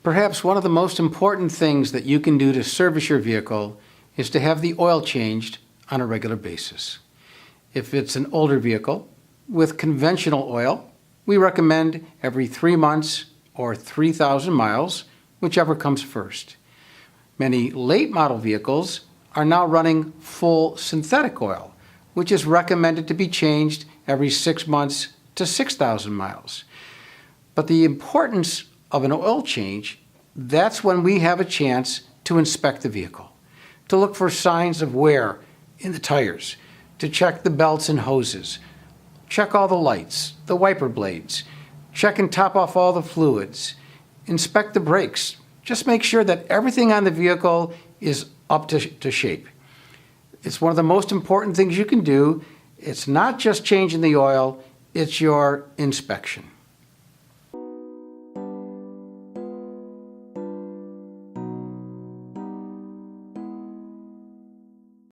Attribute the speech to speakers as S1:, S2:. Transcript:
S1: Perhaps one of the most important things that you can do to service your vehicle is to have the oil changed on a regular basis. If it's an older vehicle with conventional oil, we recommend every 3 months or 3,000 miles, whichever comes first. Many late model vehicles are now running full synthetic oil, which is recommended to be changed every 6 months to 6,000 miles. But the importance of an oil change, that's when we have a chance to inspect the vehicle, to look for signs of wear in the tires, to check the belts and hoses, check all the lights, the wiper blades, check and top off all the fluids, inspect the brakes. Just make sure that everything on the vehicle is up to shape. It's one of the most important things you can do. It's not just changing the oil, it's your inspection.